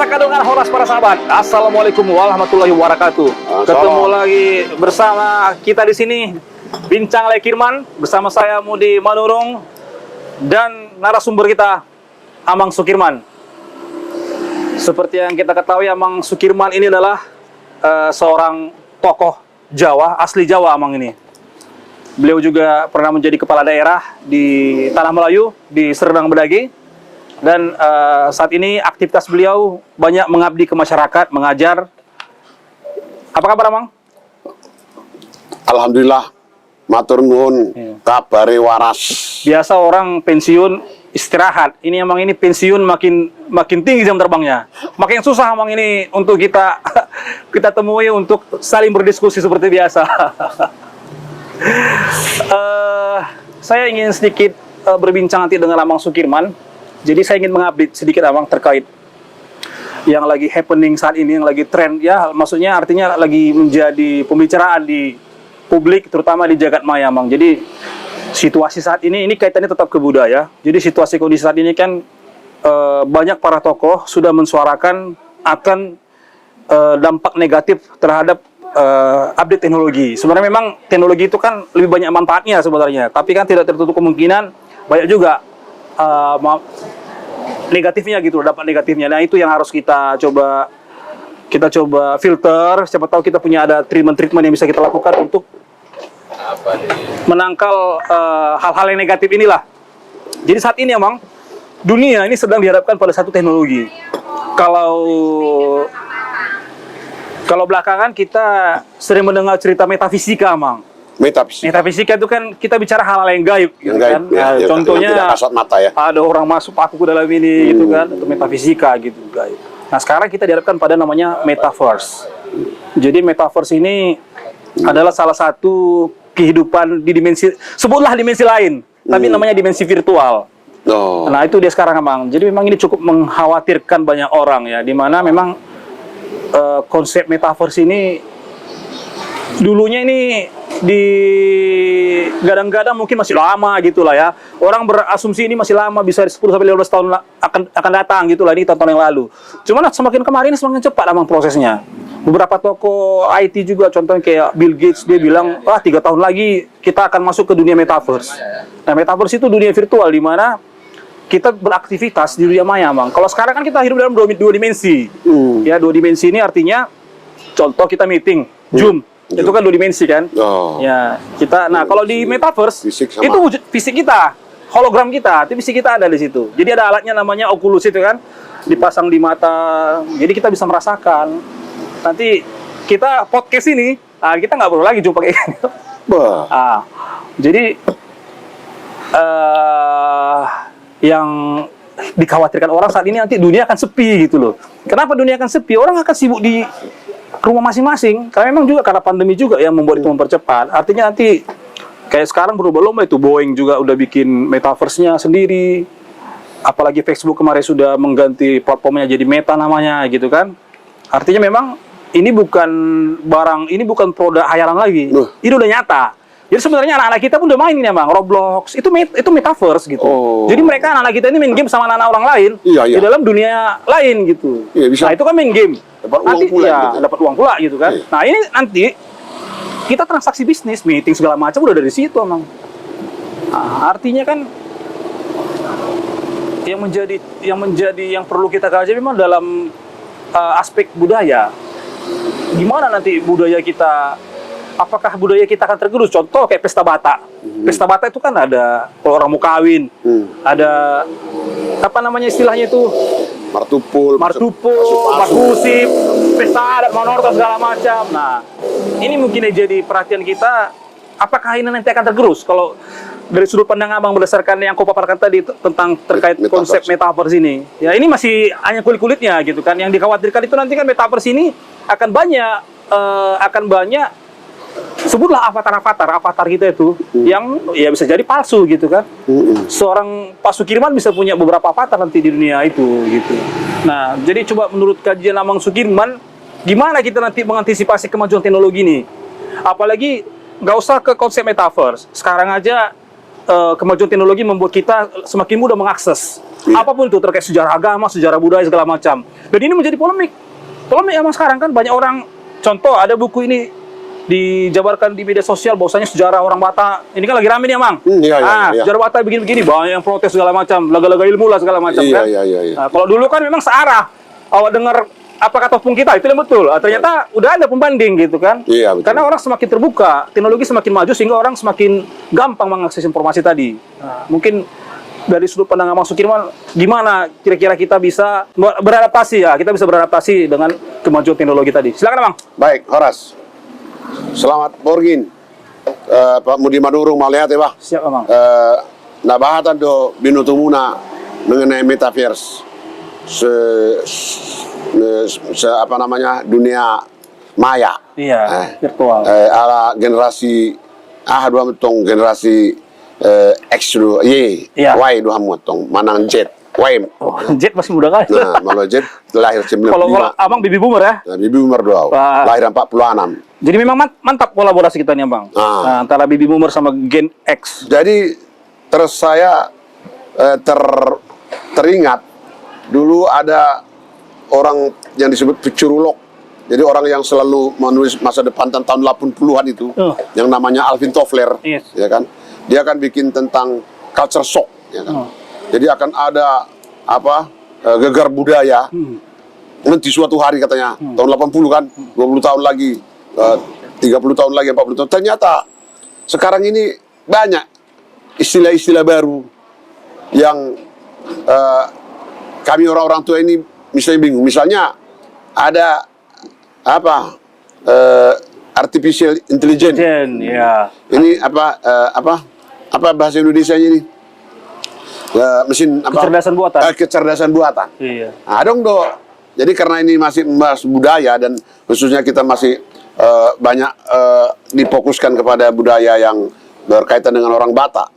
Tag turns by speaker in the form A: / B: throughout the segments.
A: Kadungan Horas para sahabat. Assalamualaikum warahmatullahi wabarakatuh. Ketemu lagi bersama kita di sini Bincang Lekirman bersama saya Mudi Manurung dan narasumber kita Amang Sukirman. Seperti yang kita ketahui, Amang Sukirman ini adalah seorang tokoh Jawa, asli Jawa Amang ini. Beliau juga pernah menjadi kepala daerah di Tanah Melayu, di Serdang Bedagi. Dan saat ini aktivitas beliau banyak mengabdi ke masyarakat, mengajar. Apa kabar, Amang?
B: Alhamdulillah, matur nuwun, kabare waras.
A: Biasa orang pensiun istirahat. Ini Amang ini pensiun makin tinggi jam terbangnya. Makin susah Amang ini untuk kita temui untuk saling berdiskusi seperti biasa. Saya ingin sedikit berbincang nanti dengan Amang Sukirman. Jadi saya ingin mengupdate sedikit Amang terkait yang lagi happening saat ini, yang lagi tren, ya maksudnya artinya lagi menjadi pembicaraan di publik, terutama di jagat maya Amang. Jadi situasi saat ini kaitannya tetap ke budaya. Jadi situasi kondisi saat ini kan banyak para tokoh sudah mensuarakan akan dampak negatif terhadap update teknologi. Sebenarnya memang teknologi itu kan lebih banyak manfaatnya sebenarnya, tapi kan tidak tertutup kemungkinan banyak juga negatifnya gitu, dampak negatifnya. Nah, itu yang harus kita coba filter. Siapa tahu kita punya ada treatment yang bisa kita lakukan untuk menangkal hal-hal yang negatif inilah. Jadi saat ini Amang, dunia ini sedang dihadapkan pada satu teknologi. Kalau belakangan kita sering mendengar cerita metafisika Amang. Metafisika itu kan kita bicara hal-hal yang gaib, gitu kan.
B: Ya,
A: contohnya
B: tidak kasat mata ya.
A: Ada orang masuk aku ke dalam ini, gitu kan, itu metafisika gitu, gaib. Nah sekarang kita dihadapkan pada namanya metaverse. Jadi metaverse ini adalah salah satu kehidupan di dimensi, sebutlah dimensi lain, tapi namanya dimensi virtual. Nah itu dia sekarang Amang. Jadi memang ini cukup mengkhawatirkan banyak orang ya, dimana memang konsep metaverse ini dulunya ini gadang-gadang mungkin masih lama gitulah ya. Orang berasumsi ini masih lama, bisa 10 sampai 15 tahun akan datang gitulah, ini tahun yang lalu. Cuman semakin kemarin semakin cepat Amang prosesnya. Beberapa toko IT juga, contohnya kayak Bill Gates, dia bilang, 3 tahun lagi kita akan masuk ke dunia metaverse. Nah, metaverse itu dunia virtual di mana kita beraktivitas di dunia maya Amang. Kalau sekarang kan kita hidup dalam dua dimensi. Ya, 2 dimensi ini artinya contoh kita meeting, Zoom. Itu kan 2 dimensi kan? Ya, kita. Nah, kalau di metaverse itu wujud fisik kita, hologram kita, tapi fisik kita ada di situ. Jadi ada alatnya namanya Oculus itu kan, dipasang di mata. Jadi kita bisa merasakan. Nanti kita podcast ini, kita nggak perlu lagi jumpa kayak gini. Jadi yang dikhawatirkan orang saat ini nanti dunia akan sepi gitu loh. Kenapa dunia akan sepi? Orang akan sibuk di rumah masing-masing, karena memang juga karena pandemi juga yang membuat itu mempercepat. Artinya nanti kayak sekarang berlomba-lomba itu, Boeing juga udah bikin metaverse-nya sendiri. Apalagi Facebook kemarin sudah mengganti platformnya jadi Meta namanya gitu kan. Artinya memang ini bukan barang, ini bukan produk hayalan lagi. Ini udah nyata. Jadi sebenarnya anak-anak kita pun udah main ini Bang, Roblox. Itu metaverse gitu. Jadi mereka anak-anak kita ini main game sama anak-anak orang lain di dalam dunia lain gitu. Nah, itu kan main game.
B: Dapat uang
A: nanti
B: pula,
A: ya dapat uang pula gitu kan. Nah, ini nanti kita transaksi bisnis, meeting segala macam udah dari situ Bang. Nah, artinya kan yang perlu kita kaji memang dalam aspek budaya. Gimana nanti budaya kita, apakah budaya kita akan tergerus? Contoh kayak pesta Batak. Pesta Batak itu kan ada kalau orang mau kawin, ada apa namanya istilahnya itu?
B: Martupul,
A: Markusip, pesta adat Manortor segala macam. Nah, ini mungkin jadi perhatian kita. Apakah ini nanti akan tergerus? Kalau dari sudut pandang Abang berdasarkan yang kau paparkan tadi tentang terkait konsep metaverse ini, ya ini masih hanya kulit-kulitnya gitu kan. Yang dikhawatirkan itu nanti kan metaverse ini akan banyak sebutlah avatar kita itu yang ya bisa jadi palsu gitu kan. Seorang Pak Sukirman bisa punya beberapa avatar nanti di dunia itu gitu. Nah, jadi coba menurut kajian Amang Sukirman, gimana kita nanti mengantisipasi kemajuan teknologi ini? Apalagi nggak usah ke konsep metaverse. Sekarang aja kemajuan teknologi membuat kita semakin mudah mengakses apapun itu terkait sejarah agama, sejarah budaya segala macam. Dan ini menjadi polemik. Polemik emang sekarang kan banyak orang, contoh ada buku ini dijabarkan di media sosial bahwasanya sejarah orang Batak ini kan lagi rame nih, Mang.
B: Iya, iya.
A: Sejarah Batak begini-begini, banyak yang protes segala macam, laga-laga ilmu lah segala macam kan.
B: Iya.
A: Nah, kalau dulu kan memang searah. Awak dengar apa kata opung kita itu yang betul. Ternyata udah ada pembanding gitu kan.
B: Iya, betul.
A: Karena orang semakin terbuka, teknologi semakin maju sehingga orang semakin gampang mengakses informasi tadi. Nah, mungkin dari sudut pandang Abang Sukirman, gimana kira-kira kita bisa beradaptasi ya? Kita bisa beradaptasi dengan kemajuan teknologi tadi. Silakan, Bang.
B: Baik, Horas. Selamat borgin. Pak Mudi Madurung melihat ya, Pak.
A: Siap, Bang.
B: Nabahatan do binutumuna mengenai metaverse. Apa namanya? Dunia maya.
A: Iya, virtual.
B: Ala generasi dua metong generasi X dua Y,
A: Iya.
B: Y dua metong manang Z. Y.
A: Oh, Jet masih muda kan?
B: Nah, malah Z lahir 95.
A: Kalau Abang baby boomer ya.
B: Nah, Bibi umur 2,
A: Wah.
B: lahir 46.
A: Jadi memang mantap kolaborasi kita nih, Bang. Nah, antara baby boomer sama Gen X.
B: Jadi terus saya teringat dulu ada orang yang disebut futurolog. Jadi orang yang selalu menulis masa depan tahun 80-an itu, yang namanya Alvin Toffler,
A: Yes.
B: ya kan? Dia akan bikin tentang culture shock, ya kan? Jadi akan ada gegar budaya. Nanti suatu hari katanya tahun 80 kan, 20 tahun lagi, 30 tahun lagi, 40 tahun. Ternyata sekarang ini banyak istilah-istilah baru yang kami orang-orang tua ini misalnya bingung. Misalnya ada artificial intelligence.
A: Ya.
B: Ini apa bahasa Indonesianya ini? Mesin apa?
A: Kecerdasan buatan.
B: Kecerdasan buatan.
A: Iya.
B: Nah, dong do. Jadi karena ini masih membahas budaya dan khususnya kita masih banyak difokuskan kepada budaya yang berkaitan dengan orang Batak.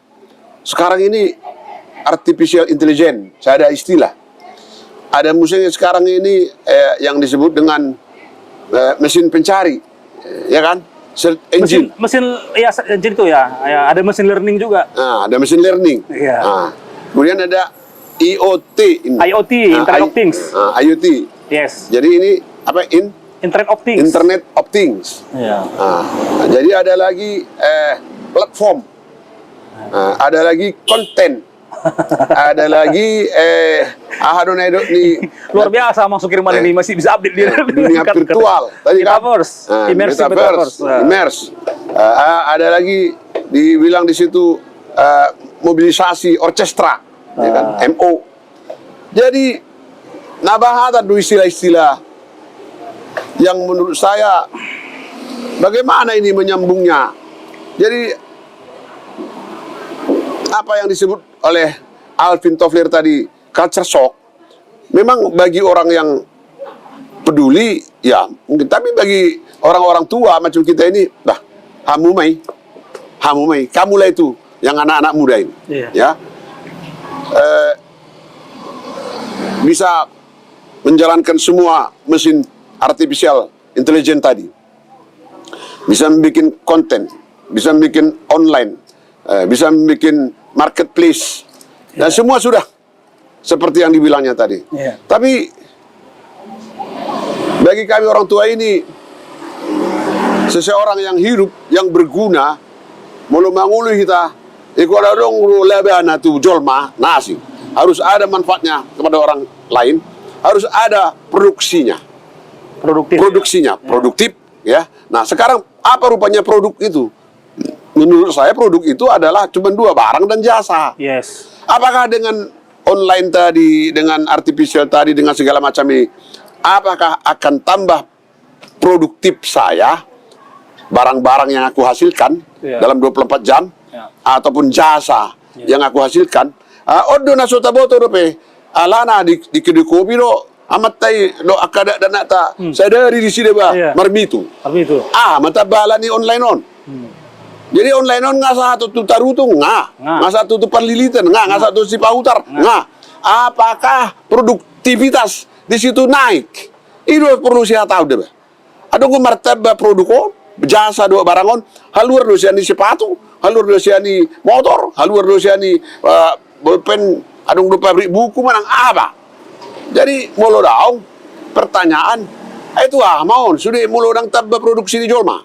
B: Sekarang ini artificial intelligence, saya ada istilah. Ada musim sekarang ini yang disebut dengan mesin pencari, ya kan? Search engine.
A: Mesin ya jadi itu ya. Ada mesin learning juga.
B: Nah, ada mesin learning.
A: Iya.
B: Nah, kemudian ada IoT,
A: IoT, Internet of Things.
B: IoT.
A: Yes.
B: Jadi ini apa?
A: Internet of Things.
B: Internet of Things.
A: Iya.
B: Nah, jadi ada lagi platform, ada lagi konten, ada lagi
A: Luar biasa Mas Sukirman ini masih bisa update dia.
B: dunia virtual. Tadi kan?
A: Metaverse, immersive
B: Metaverse,
A: metaverse.
B: immerse. Ada lagi dibilang di situ mobilisasi orkestra, ya kan? MO. Jadi nabahatan do istilah-istilah yang menurut saya bagaimana ini menyambungnya. Jadi apa yang disebut oleh Alvin Toffler tadi, culture shock, memang bagi orang yang peduli ya mungkin, tapi bagi orang-orang tua macam kita ini, hamumai, kamulah itu yang anak-anak muda ini, ya bisa menjalankan semua mesin artificial intelligence tadi, bisa membuat konten, bisa membuat online, bisa membuat marketplace, dan semua sudah seperti yang dibilangnya tadi. Tapi bagi kami orang tua ini, seseorang yang hidup, yang berguna, mulu mangulu kita, ikulah dong lebana tu jolma nasi. Harus ada manfaatnya kepada orang lain, harus ada produksinya. Produktif, ya. Nah, sekarang apa rupanya produk itu? Menurut saya produk itu adalah cuma dua, barang dan jasa.
A: Yes.
B: Apakah dengan online tadi, dengan artificial tadi, dengan segala macam ini, apakah akan tambah produktif saya, barang-barang yang aku hasilkan dalam 24 jam, ataupun jasa yang aku hasilkan? Odo na sota boto dope, alana di kedai kopi do, amat tay do akada dan nata, saya dari di sini marmitu. Mata bala ni online on. Jadi online on nggak satu tu tarutung nggak satu tu parlilitan nggak satu si pautar nggak. Apakah produktivitas di situ naik? Itu perlu saya tahu deh. Ada gue martabak produk jasa dua barangon, halur dosiani sepatu, halur dosiani motor, halur dosiani bolpen adung do pabrik buku manang apa. Jadi molo daong pertanyaan itu mau sudah molo dang tabba produksi di Jolma.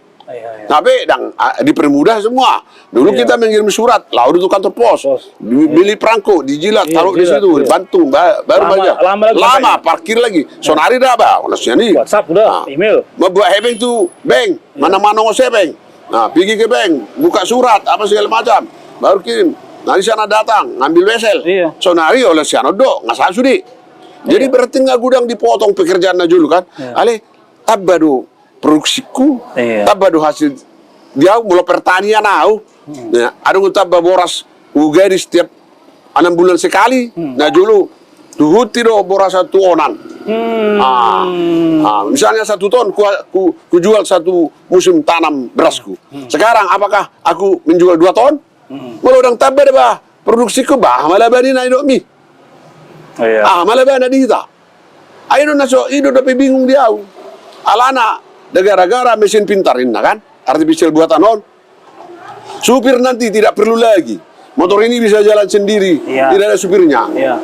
B: Tapi dang dipermudah semua. Dulu kita mengirim surat, lalu itu kantor pos, beli perangko, dijilat, taruh di situ, dibantu, baru bayar. Lama, parkir lagi. Sonari dah bah, nih.
A: WhatsApp udah, email.
B: Membuat hebeng tuh bank, mana-mana ngoseh bank. Nah, pergi ke bank, buka surat, apa segala macam, baru kirim. Nah, di sana datang, ngambil wesel. Sonari oleh siano do, nggak salah sudi. Jadi berarti nggak gudang dipotong pekerjaan dulu kan? Ale, tabado produksiku, tabado hasil dia mulai pertanian ya, ada tabba boras ugari setiap 6 bulan sekali. Nah dulu tuhuti do boras 1 onan. Misalnya 1 ton ku jual 1 musim tanam berasku. Sekarang apakah aku menjual 2 ton? Kalau udang tabba deh bah produksiku bah malah bani na ido mi. Malah bani di kita. Ayo naso ido dapat bingung dia. Alana gara-gara mesin pintar ini kan, artificial buatan on. Supir nanti tidak perlu lagi. Motor ini bisa jalan sendiri, tidak ada supirnya. Ya.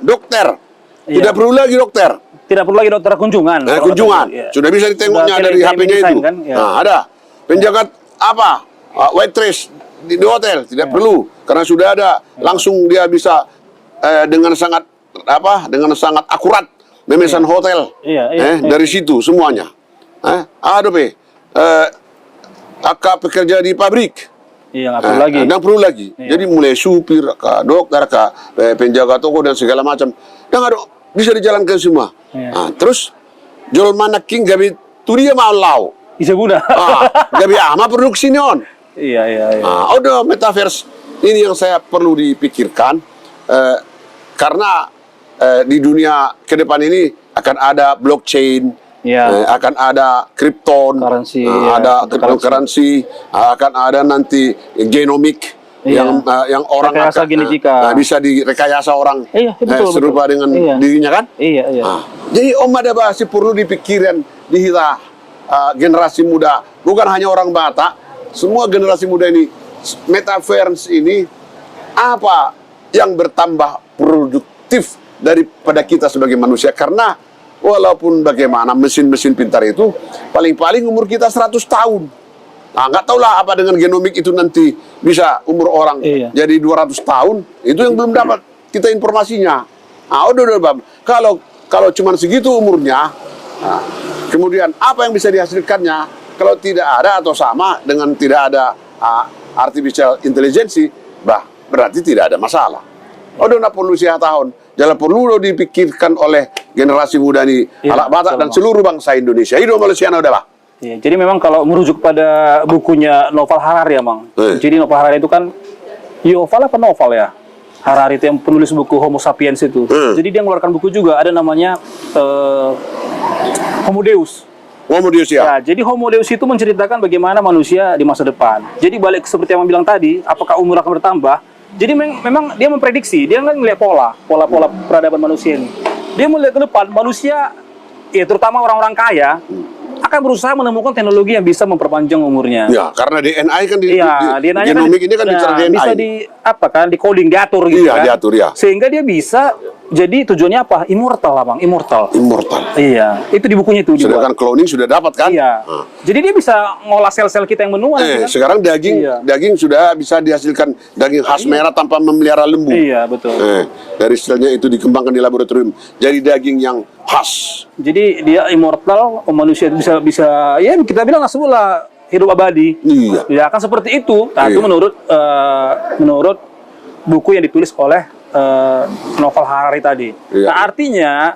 B: Dokter, tidak perlu lagi dokter.
A: Tidak perlu lagi dokter kunjungan.
B: Kunjungan, sudah bisa ditengoknya dari HP-nya itu.
A: Kan?
B: Nah, ada penjaga apa, waitress di hotel tidak perlu, karena sudah ada langsung dia bisa dengan sangat akurat memesan hotel. Dari situ semuanya. Akak pekerja di pabrik.
A: Nggak perlu lagi.
B: Nggak perlu lagi. Jadi mulai supir, dokter, penjaga toko dan segala macam. Dan bisa dijalankan semua. Terus jual mana king gabi tu dia mau lau.
A: Bisa guna.
B: Gabi ama produksi neon. Udah metaverse ini yang saya perlu dipikirkan karena di dunia ke depan ini akan ada blockchain. Akan ada krypton, ada cryptocurrency, akan ada nanti genomik yang orang bisa direkayasa orang serupa dengan dirinya kan? Jadi Om ada bahasa perlu dipikirkan di kita generasi muda, bukan hanya orang Batak, semua generasi muda ini metaverse ini apa yang bertambah produktif daripada kita sebagai manusia karena walaupun bagaimana mesin-mesin pintar itu paling-paling umur kita 100 tahun. Nah, nggak tahulah apa dengan genomik itu nanti bisa umur orang jadi 200 tahun. Itu yang belum dapat kita informasinya. Bang. Kalau cuma segitu umurnya, kemudian apa yang bisa dihasilkannya kalau tidak ada atau sama dengan tidak ada artificial intelligence, berarti tidak ada masalah. Perlu tahun. Jangan perlu dipikirkan oleh generasi muda ini, anak Batak dan seluruh bangsa Indonesia. Itu Malaysia udah Pak.
A: Jadi memang kalau merujuk pada bukunya Noval Harari ya, Mang. Jadi Noval Harari itu kan Yuval apa novel ya? Harari itu yang penulis buku Homo Sapiens itu. Jadi dia mengeluarkan buku juga ada namanya Homo Deus.
B: Homo Deus ya.
A: Jadi Homo Deus itu menceritakan bagaimana manusia di masa depan. Jadi balik seperti yang bilang tadi, apakah umur akan bertambah? Jadi memang dia memprediksi, dia nggak melihat pola peradaban manusia ini. Dia melihat ke depan manusia, ya terutama orang-orang kaya, akan berusaha menemukan teknologi yang bisa memperpanjang umurnya.
B: Ya, karena DNA kan
A: DNA
B: genomik ini kan bicara DNA.
A: Bisa di coding, diatur gitu kan.
B: Diatur ya.
A: Sehingga dia bisa jadi tujuannya apa? Immortal lah, Bang, immortal. Iya, itu di bukunya itu.
B: Sedangkan cloning sudah dapat kan?
A: Iya. Jadi dia bisa ngolah sel-sel kita yang menua. Kan?
B: Sekarang daging sudah bisa dihasilkan daging khas merah tanpa memelihara lembu.
A: Iya, betul.
B: Dari selnya itu dikembangkan di laboratorium jadi daging yang khas.
A: Jadi dia immortal, manusia itu bisa ya kita bilang sebutlah hidup abadi.
B: Iya.
A: Ya akan seperti itu. Nah, itu menurut buku yang ditulis oleh Noval Harari tadi. Nah, artinya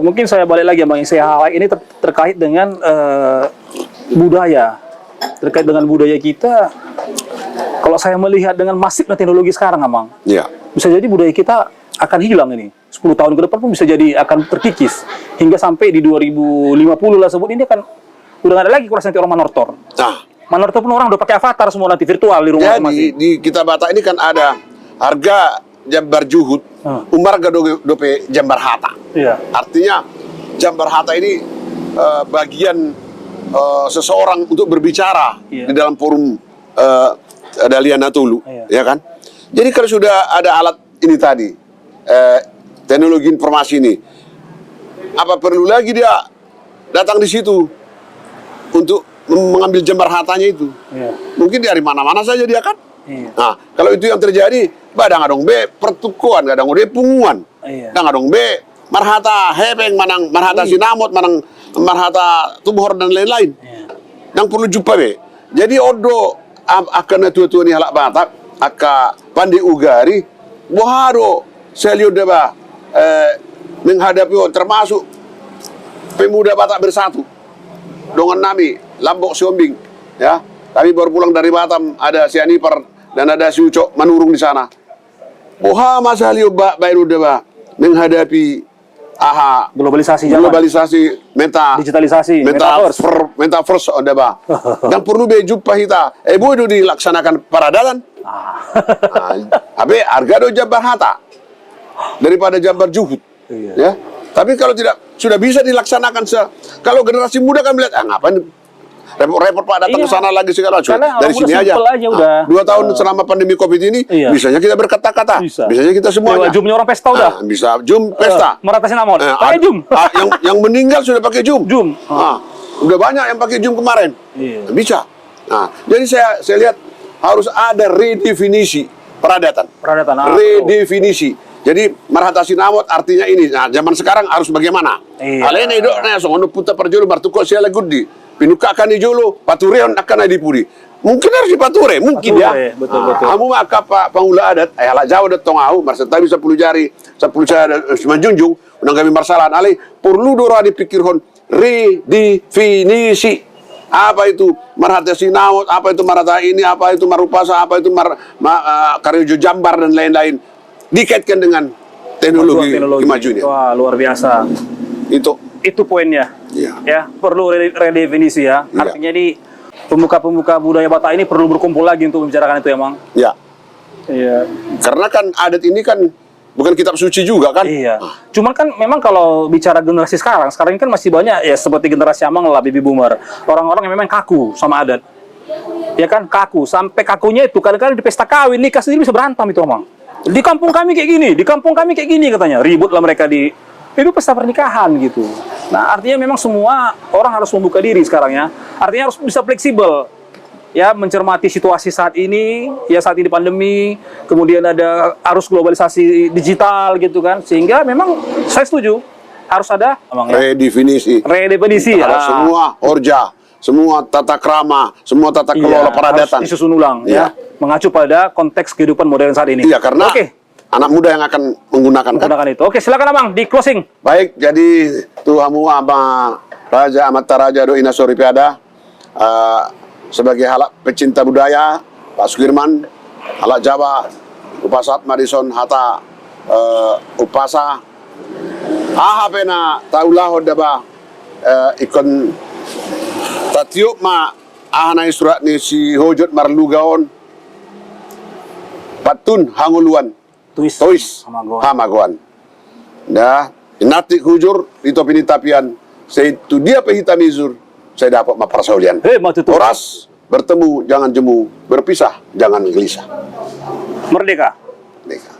A: mungkin saya balik lagi Bang, saya highlight ini terkait dengan budaya. Terkait dengan budaya kita, kalau saya melihat dengan masifnya teknologi sekarang, Bang, bisa jadi budaya kita akan hilang ini. 10 tahun ke depan pun bisa jadi akan terkikis. Hingga sampai di 2050 lah sebut ini kan udah nggak ada lagi kurasa nanti orang manortor. Manortor pun orang udah pakai avatar semua nanti virtual di rumah masing-masing.
B: Di kita Batak ini kan ada harga jambar juhud, umar dope jambar hata. Artinya jambar hata ini bagian seseorang untuk berbicara di dalam forum Dalian Natulu, ya kan? Jadi kalau sudah ada alat ini tadi, teknologi informasi ini, apa perlu lagi dia datang di situ untuk mengambil gambar hartanya itu?
A: Iya.
B: Mungkin dari mana-mana saja dia kan.
A: Iya.
B: Nah, kalau itu yang terjadi, badang adong be pertukuan, kadang be punguan,
A: Iya.
B: dang adong be marhata hepeng, manang marhata sinamot, manang marhata tubuhor dan lain-lain.
A: Iya.
B: Yang perlu jumpa be. Jadi odo akan tua-tua ni halak Batak, aka pandi ugari, bohado selio deba menghadapi termasuk pemuda Batak bersatu dengan nami Lambok Siombing, ya. Kami baru pulang dari Batam, ada si Anipar dan ada si Ucok menurung di sana. Boha masa liu baru deba menghadapi
A: Globalisasi zaman.
B: globalisasi
A: Digitalisasi, metaverse.
B: metaverse on deba. Dan perlu be jumpa hita. Bodo dilaksanakan paradalan. Abe harga do jabar hata daripada jabar juhud.
A: Iya.
B: Ya. Tapi kalau tidak sudah bisa dilaksanakan kalau generasi muda kan melihat ngapain repot-repot Pak datang
A: Iya.
B: ke sana lagi segala
A: Karena
B: dari
A: orang
B: sini
A: udah
B: aja.
A: simple aja udah.
B: 2 tahun selama pandemi Covid ini
A: Iya.
B: bisanya kita berkata-kata. Bisanya kita semuanya.
A: Zoom-nya orang pesta udah.
B: Bisa Zoom pesta.
A: Meratasin namon. Pakai Zoom.
B: yang meninggal sudah pakai Zoom.
A: Zoom.
B: Udah banyak yang pakai Zoom kemarin.
A: Iya.
B: Bisa. Nah, jadi saya lihat harus ada redefinisi peradatan.
A: Peradatan.
B: Redefinisi. Jadi marhata sinamot artinya ini. Nah, zaman sekarang harus bagaimana?
A: Iya.
B: Alena ido na songono puta perjolo bartuko siala gudi. Pinuka akan dijolo, patureon akan dipuri. Mungkin harus dipature, mungkin
A: Pature,
B: ya.
A: betul.
B: Kamu maka Pak Pangula adat, halak jauh dat tong au, marseta bisa 10 jari, 10 jari menjunjung, unang kami marsalan alai, perlu dora dipikirhon redefinisi. Apa itu marhata sinamot, apa itu marhata ini, apa itu marupasa, apa itu karyojo jambar dan lain-lain. Dikaitkan dengan teknologi maju ini.
A: Wah, luar biasa. Itu poinnya.
B: Iya.
A: Ya, perlu redefinisi ya.
B: Iya.
A: Artinya di pemuka-pemuka budaya Batak ini perlu berkumpul lagi untuk membicarakan itu emang.
B: Ya.
A: Iya.
B: Karena kan adat ini kan bukan kitab suci juga kan?
A: Iya. Cuman kan memang kalau bicara generasi sekarang ini kan masih banyak ya seperti generasi Amang lah, baby boomer. Orang-orang yang memang kaku sama adat. Ya kan, kaku. Sampai kakunya itu kadang-kadang di pesta kawin nikah sendiri bisa berantem itu Amang. Di kampung kami kayak gini, di kampung kami kayak gini katanya. Ribut lah mereka itu pesta pernikahan gitu. Nah, artinya memang semua orang harus membuka diri sekarang ya. Artinya harus bisa fleksibel. Ya, mencermati situasi saat ini, ya saat ini pandemi, kemudian ada arus globalisasi digital gitu kan. Sehingga memang saya setuju harus ada
B: redefinisi.
A: Redefinisi
B: Kalau
A: ya.
B: semua orja, semua tata krama, semua tata kelola peradatan.
A: Harus disusun ulang
B: Iya.
A: ya. Mengacu pada konteks kehidupan modern saat ini.
B: Iya, karena anak muda yang akan menggunakan
A: itu. Oke, silakan Amang di closing.
B: Baik, jadi Tuhamu Abang Raja Amat Raja Do Ina Soripiada, sebagai halak pecinta budaya, Pak Sukirman, halak Jawa, Upasat Madison Hatta, Upasa, pena taulah hodaba ikon tatiup ma ahana surat ni si hojot marlugaon patun hanguluan tois hamagoan. Nah, inatik hujur itu pinitapian. Saya itu dia pehitamizur. Saya dapat maparsaulian. Oras bertemu jangan jemu, berpisah jangan gelisah.
A: Merdeka.
B: Merdeka.